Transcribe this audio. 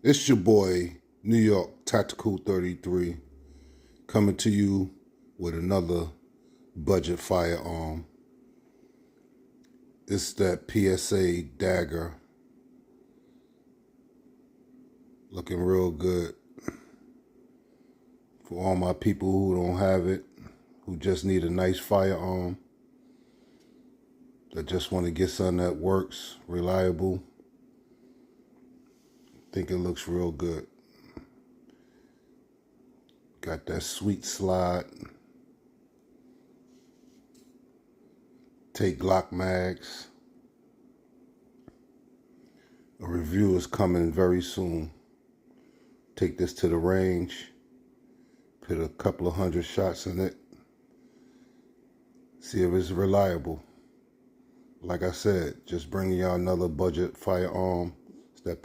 It's your boy, New York Tactical 33, coming to you with another budget firearm. It's that PSA Dagger, looking real good. For all my people who don't have it, who just need a nice firearm, that just want to get something that works, reliable, think it looks real good. Got that sweet slide. Take Glock mags. A review is coming very soon. Take this to the range. Put a couple of 100 shots in it. See if it's reliable. Like I said, just bringing y'all another budget firearm. It's that